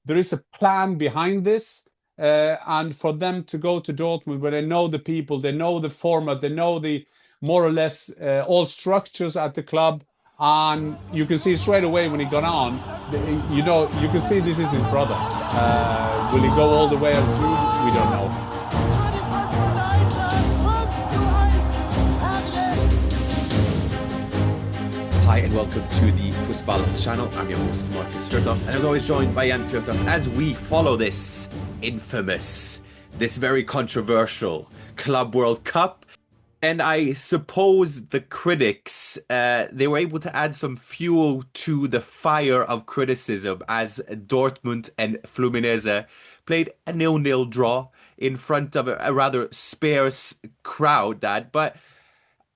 there is a plan behind this. And for them to go to Dortmund, where they know the people, they know the format, they know the more or less all structures at the club, and you can see straight away when he got on, you can see this is his brother. Will he go all the way as Jude? We don't know. Hi and welcome to the Fußball channel. I'm your host Marcus Fjörtoft, and as always joined by Jan Fjörtoft as we follow this infamous, this very controversial Club World Cup. And I suppose the critics, they were able to add some fuel to the fire of criticism as Dortmund and Fluminense played a 0-0 draw in front of a rather sparse crowd. But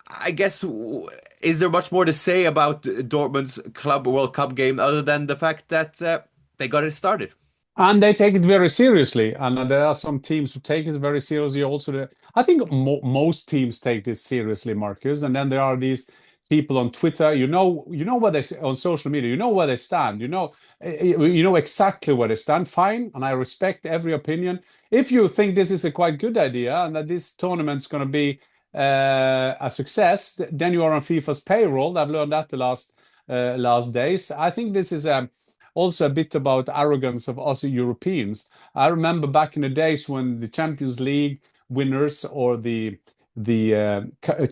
I guess, is there much more to say about Dortmund's Club World Cup game other than the fact that they got it started? And they take it very seriously. And there are some teams who take it very seriously. Also, I think most teams take this seriously, Marcus. And then there are these people on Twitter. You know where they on social media. You know where they stand. You know exactly where they stand. Fine, and I respect every opinion. If you think this is a quite good idea and that this tournament's going to be a success, then you are on FIFA's payroll. I've learned that the last days. I think this is also a bit about arrogance of us Europeans. I remember back in the days when the Champions League winners, or the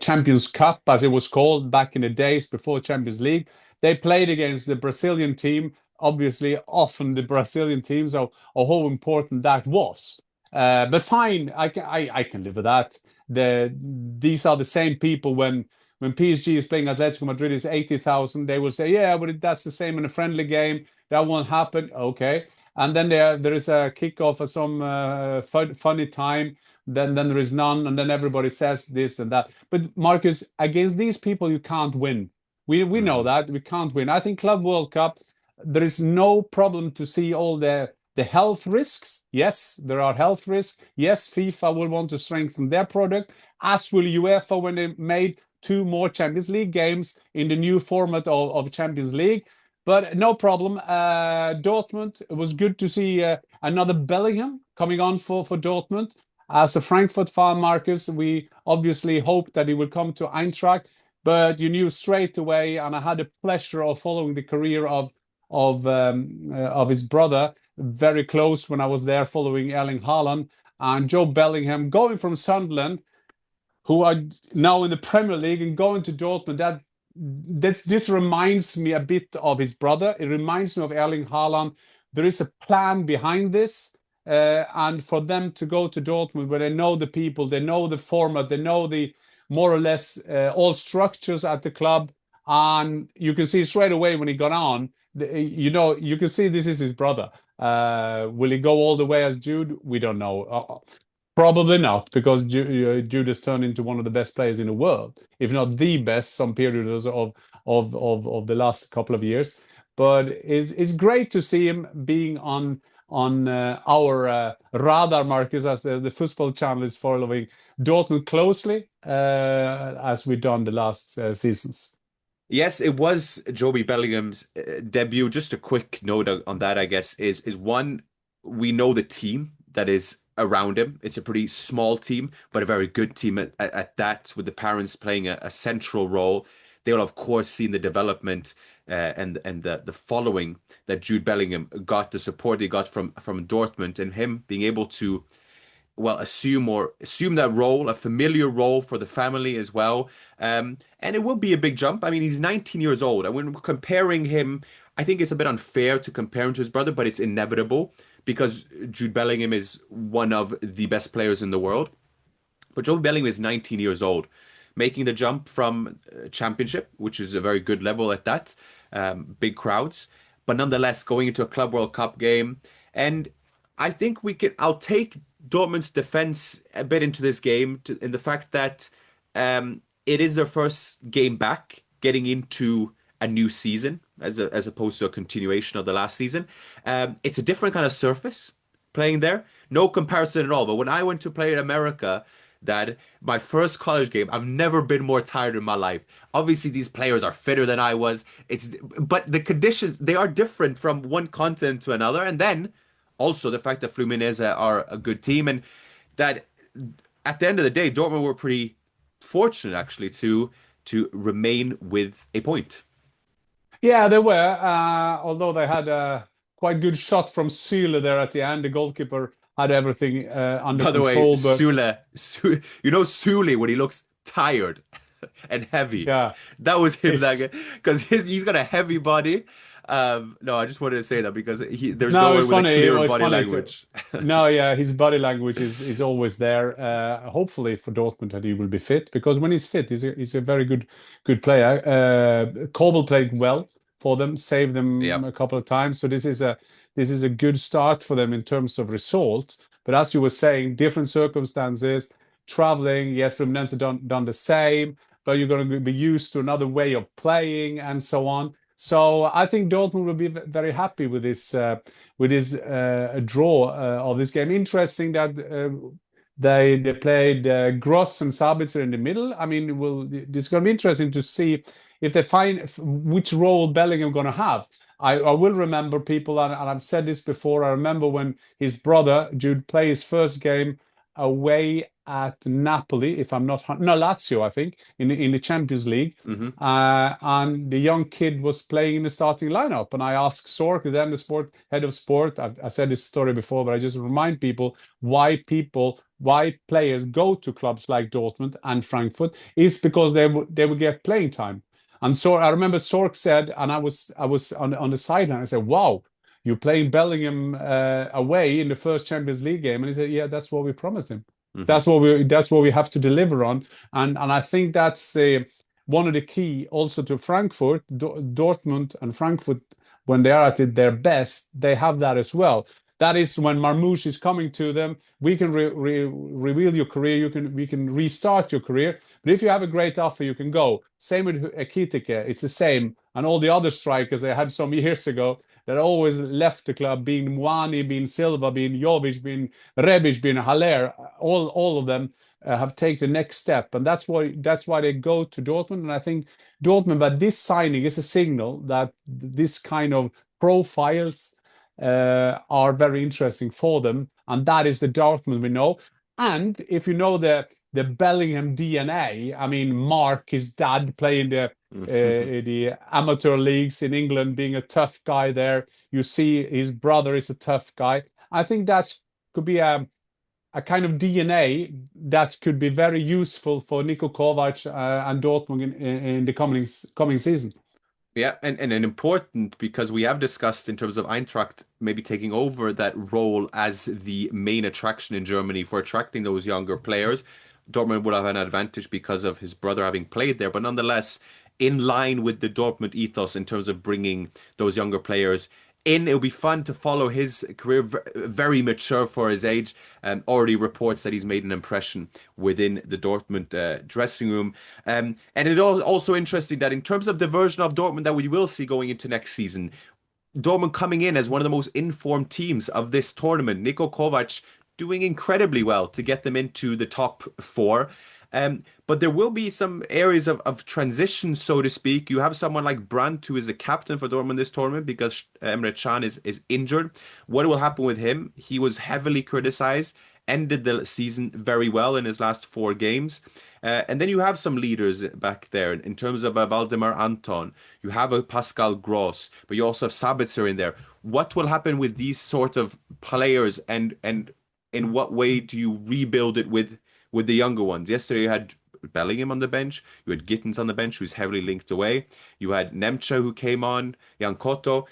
Champions Cup, as it was called back in the days before Champions League, they played against the Brazilian team. Obviously, often the Brazilian teams are how important that was. But fine, I can live with that. These are the same people when PSG is playing Atletico Madrid is 80,000, they will say, yeah, but that's the same in a friendly game. That won't happen. Okay. And then there is a kickoff at some funny time. Then there is none. And then everybody says this and that. But Marcus, against these people, you can't win. We know that. We can't win. I think Club World Cup, there is no problem to see all the health risks. Yes, there are health risks. Yes, FIFA will want to strengthen their product, as will UEFA when they made 2 more Champions League games in the new format of Champions League. But no problem. Dortmund, it was good to see another Bellingham coming on for Dortmund. As a Frankfurt fan, Marcus, we obviously hoped that he would come to Eintracht, but you knew straight away, and I had the pleasure of following the career of his brother very close when I was there following Erling Haaland and Jobe Bellingham going from Sunderland, who are now in the Premier League, and going to Dortmund. This reminds me a bit of his brother. It reminds me of Erling Haaland. There is a plan behind this. And for them to go to Dortmund, where they know the people, they know the format, they know the more or less all structures at the club. And you can see straight away when he got on, you can see this is his brother. Will he go all the way as Jude? We don't know. Probably not, because Jude has turned into one of the best players in the world, if not the best, some periods of the last couple of years. But it's great to see him being on our radar, Marcus, as the Fußball channel is following Dortmund closely, as we've done the last seasons. Yes, it was Jobe Bellingham's debut. Just a quick note on that, I guess, is one, we know the team that is around him. It's a pretty small team, but a very good team at that, with the parents playing a central role. They will, of course, see the development and the following that Jude Bellingham got, the support he got from Dortmund, and him being able to, well, assume that role, a familiar role for the family as well. And it will be a big jump. I mean, he's 19 years old. And when we're comparing him, I think it's a bit unfair to compare him to his brother, but it's inevitable because Jude Bellingham is one of the best players in the world. But Jobe Bellingham is 19 years old, making the jump from Championship, which is a very good level at that, big crowds, but nonetheless going into a Club World Cup game. And I think I'll take Dortmund's defense a bit into this game in the fact that it is their first game back getting into a new season as opposed to a continuation of the last season. It's a different kind of surface playing there. No comparison at all. But when I went to play in America, that my first college game, I've never been more tired in my life. Obviously, these players are fitter than I was. But the conditions, they are different from one continent to another. And then also the fact that Fluminense are a good team, and that at the end of the day, Dortmund were pretty fortunate actually to remain with a point. Yeah, they were. Although they had a quite good shot from Süle there at the end. The goalkeeper had everything under By the way, control, but You know Sule when he looks tired and heavy. yeah, That was him it's that because he's got a heavy body. No, I just wanted to say that because there's no no, one it's with a funny. It clearer was body funny to. language. No, yeah, his body language is always there. Hopefully for Dortmund that he will be fit because when he's fit, he's a very good player. Kobel played well for them, saved them Yeah. a couple of times. So this is a good start for them in terms of results. But as you were saying, different circumstances, traveling. Yes, Fluminense done the same, but you're going to be used to another way of playing and so on. So I think Dortmund will be very happy with this draw of this game. Interesting that they played Gross and Sabitzer in the middle. I mean, this is going to be interesting to see if they find which role Bellingham going to have. I will remember people, and I've said this before. I remember when his brother Jude played his first game away at Napoli, if I'm not no Lazio, I think in the Champions League, Hmm. and the young kid was playing in the starting lineup. And I asked Sork, then the head of sport. I said this story before, but I just remind people why players go to clubs like Dortmund and Frankfurt is because they will get playing time. And so I remember Sork said, and I was on the sideline. I said, "Wow, you're playing Bellingham away in the first Champions League game," and he said, "Yeah, that's what we promised him. Hmm. That's what we have to deliver on." And I think that's one of the key also to Frankfurt, Dortmund, and Frankfurt when they are at their best, they have that as well. That is when Marmoush is coming to them. We can reveal your career. We can restart your career. But if you have a great offer, you can go. Same with Ekitike. It's the same. And all the other strikers they had some years ago that always left the club, being Mwani, being Silva, being Jovic, being Rebic, being Haller, all of them have taken the next step. And that's why they go to Dortmund. And I think Dortmund, but this signing is a signal that this kind of profiles are very interesting for them. And that is the Dortmund we know. And if you know the Bellingham DNA, I mean, Mark, his dad, playing the amateur leagues in England, being a tough guy there. You see his brother is a tough guy. I think that could be a kind of DNA that could be very useful for Niko Kovac and Dortmund in the coming season. Yeah, and an important because we have discussed in terms of Eintracht maybe taking over that role as the main attraction in Germany for attracting those younger players. Dortmund would have an advantage because of his brother having played there, but nonetheless, in line with the Dortmund ethos in terms of bringing those younger players in, it'll be fun to follow his career. Very mature for his age, and already reports that he's made an impression within the Dortmund dressing room. And it also interesting that in terms of the version of Dortmund that we will see going into next season, Dortmund coming in as one of the most informed teams of this tournament. Niko Kovac doing incredibly well to get them into the top four. But there will be some areas of transition, so to speak. You have someone like Brandt, who is the captain for Dortmund this tournament because Emre Can is injured. What will happen with him? He was heavily criticized, ended the season very well in his last four games. And then you have some leaders back there in terms of Waldemar Anton. You have a Pascal Gross, but you also have Sabitzer in there. What will happen with these sort of players, and in what way do you rebuild it with the younger ones? Yesterday you had Bellingham on the bench. You had Gittins on the bench, who's heavily linked away. You had Nemcha who came on, Jan Koto.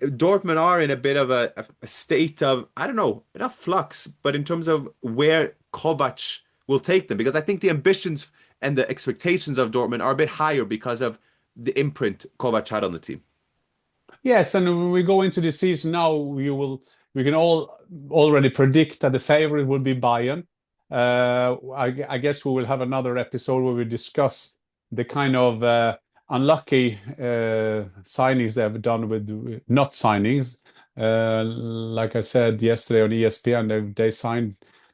Dortmund are in a bit of a state of, I don't know, not flux, but in terms of where Kovac will take them. Because I think the ambitions and the expectations of Dortmund are a bit higher because of the imprint Kovac had on the team. Yes, and when we go into the season now, we can all already predict that the favorite will be Bayern. I guess we will have another episode where we discuss the kind of unlucky signings they have done with not signings. Like I said yesterday on ESPN,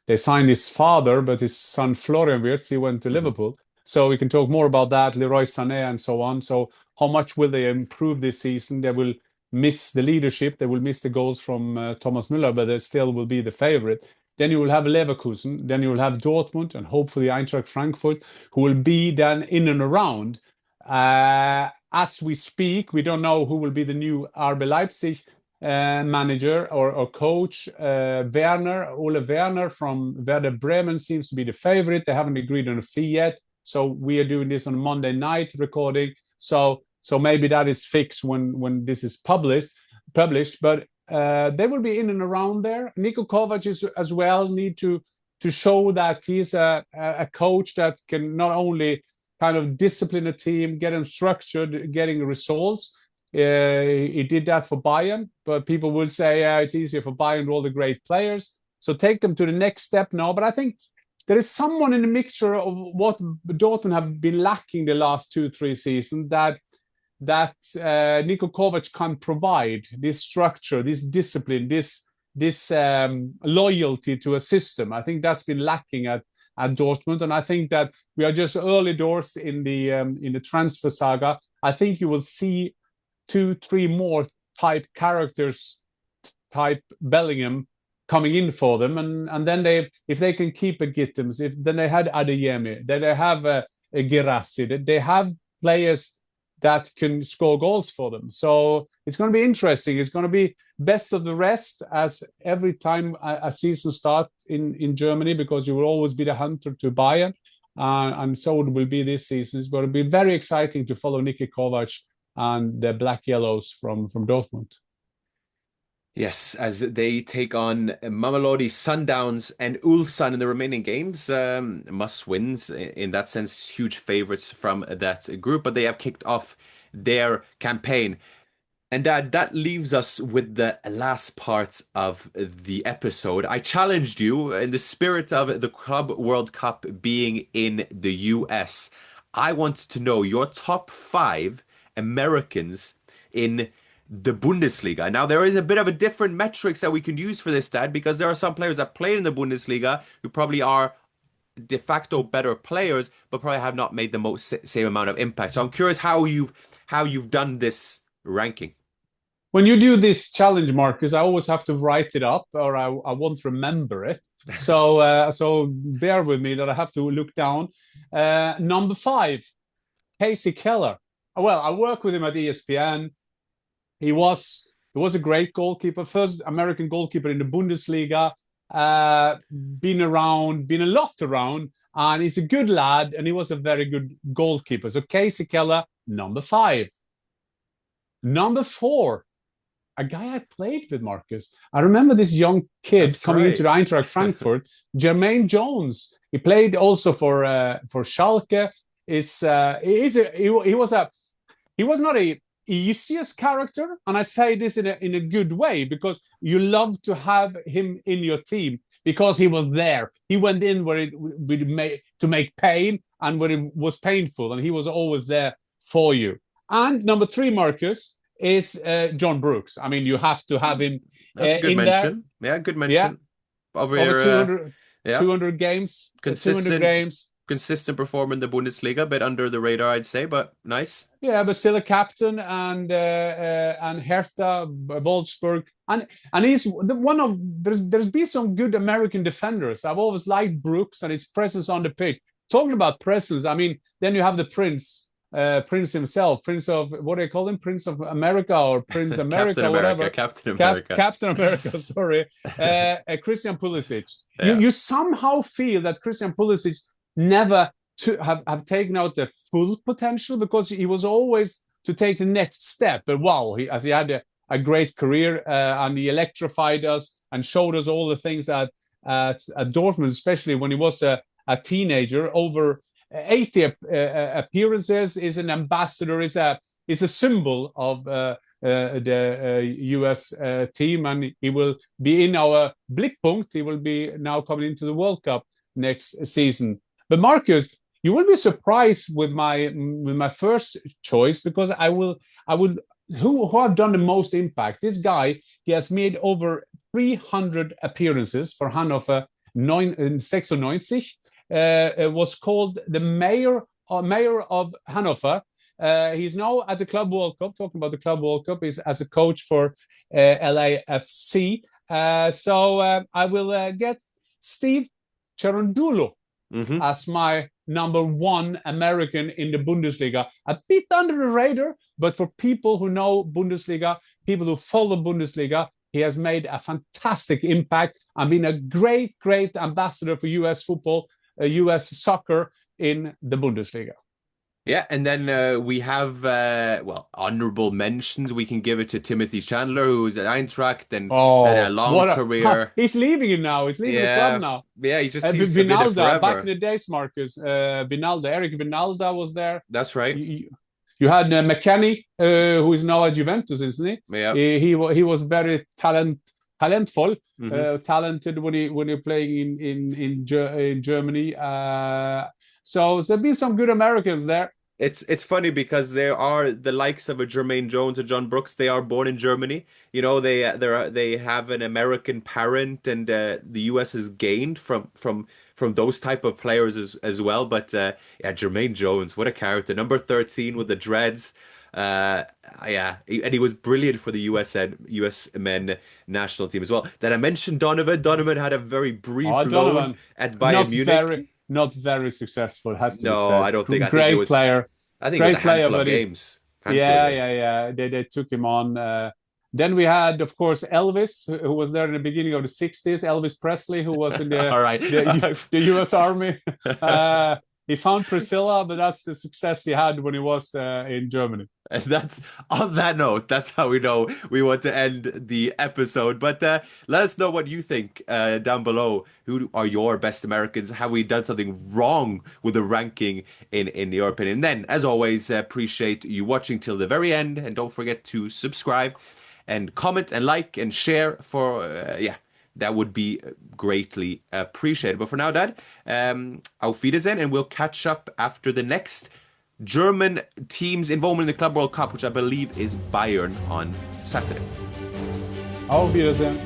they signed his father, but his son Florian Wirtz, he went to Mhm. Liverpool. So we can talk more about that, Leroy Sané and so on. So how much will they improve this season? They will miss the leadership. They will miss the goals from Thomas Müller, but they still will be the favorite. Then you will have Leverkusen. Then you will have Dortmund and hopefully Eintracht Frankfurt, who will be then in and around. As we speak, we don't know who will be the new RB Leipzig manager or coach. Ole Werner from Werder Bremen seems to be the favorite. They haven't agreed on a fee yet. So we are doing this on a Monday night recording. So maybe that is fixed when this is published. But they will be in and around there. Niko Kovac is as well need to show that he's a coach that can not only kind of discipline a team, get them structured, getting results. He did that for Bayern, but people will say it's easier for Bayern with all the great players. So take them to the next step now. But I think there is someone in the mixture of what Dortmund have been lacking the last 2-3 seasons that Niko Kovac can provide, this structure, this discipline, this loyalty to a system. I think that's been lacking at Dortmund, and I think that we are just early doors in the transfer saga. I think you will see 2-3 more type characters, type Bellingham coming in for them, and then if they can keep a Gittins, then they had Adeyemi, then they have a Girassi, they have players that can score goals for them. So it's going to be interesting. It's going to be best of the rest as every time a season starts in Germany, because you will always be the hunter to Bayern. And so it will be this season. It's going to be very exciting to follow Niko Kovac and the Black Yellows from Dortmund. Yes, as they take on Mamelodi Sundowns and Ulsan in the remaining games, must-wins in that sense, huge favorites from that group, but they have kicked off their campaign. And that leaves us with the last part of the episode. I challenged you in the spirit of the Club World Cup being in the US. I want to know your top 5 Americans in the Bundesliga. Now, there is a bit of a different metrics that we can use for this stat, because there are some players that played in the Bundesliga who probably are de facto better players, but probably have not made the same amount of impact. So I'm curious how you've done this ranking. When you do this challenge, Marcus, I always have to write it up, or I won't remember it. So bear with me that I have to look down. Number 5, Casey Keller. Well, I work with him at ESPN. He was a great goalkeeper, first American goalkeeper in the Bundesliga, been a lot around, and he's a good lad, and he was a very good goalkeeper. So Casey Keller, number 5. Number 4, a guy I played with, Marcus. I remember this young kid coming into the Eintracht Frankfurt, Jermaine Jones. He played also for Schalke. He was not a easiest character, and I say this in a good way, because you love to have him in your team because he was there. He went in where it to make pain and where it was painful, and he was always there for you. And number 3, Marcus, is John Brooks. I mean, you have to have him. That's a good mention. There. Yeah, good mention. Yeah. Over 200 games. Consistent 200 games. Consistent performer in the Bundesliga, a bit under the radar, I'd say, but nice. Yeah, but still a captain, and Hertha, Wolfsburg, and he's one of there's been some good American defenders. I've always liked Brooks and his presence on the pitch. Talking about presence, I mean, then you have the Prince himself, Prince of, what do they call him, Prince of America or Prince America, Captain whatever. America, Captain America. Captain America, sorry. Christian Pulisic. Yeah. You somehow feel that Christian Pulisic never have taken out the full potential, because he was always to take the next step. But wow, he had a great career, and he electrified us and showed us all the things at Dortmund, especially when he was a teenager. Over 80 appearances, is an ambassador, is a symbol of the US team, and he will be in our Blickpunkt. He will be now coming into the World Cup next season. But Marcus, you will be surprised with my first choice, because who have done the most impact. This guy, he has made over 300 appearances for Hanover 96. Was called the mayor of Hanover He's now at the Club World Cup. Talking about the Club World Cup, he's as a coach for LAFC. I will get Steve Cherundolo as my number one American in the Bundesliga. A bit under the radar, but for people who know Bundesliga, people who follow Bundesliga, he has made a fantastic impact and been a great, great ambassador for US football, US soccer in the Bundesliga. Yeah, and then we have honorable mentions. We can give it to Timothy Chandler, who's at Eintracht and had a long career. He's leaving it now. He's leaving the club now. Yeah, he just seems to be there forever. Back in the days, Marcus. Eric Vinalda was there. That's right. You had McKennie, who is now at Juventus, isn't he? Yeah. He was very talented when he playing in Germany. So there've been some good Americans there. It's funny because there are the likes of a Jermaine Jones or John Brooks. They are born in Germany. You know, they have an American parent, and the US has gained from those type of players as well. But Jermaine Jones, what a character! Number 13 with the dreads. And he was brilliant for the US men national team as well. Then I mentioned Donovan. Donovan had a very brief loan at Bayern Munich. Not very successful, has to be said. No, I don't think. Great player. I think it was a handful of games. Yeah. They took him on. Then we had, of course, Elvis, who was there in the beginning of the 60s. Elvis Presley, who was in the US Army. He found Priscilla, but that's the success he had when he was in Germany. And that's on that note, that's how we know we want to end the episode. But let us know what you think down below. Who are your best Americans? Have we done something wrong with the ranking in your opinion? And then, as always, appreciate you watching till the very end. And don't forget to subscribe and comment and like and share for, that would be greatly appreciated. But for now, Dad, auf Wiedersehen, and we'll catch up after the next German team's involvement in the Club World Cup, which I believe is Bayern on Saturday. Auf Wiedersehen.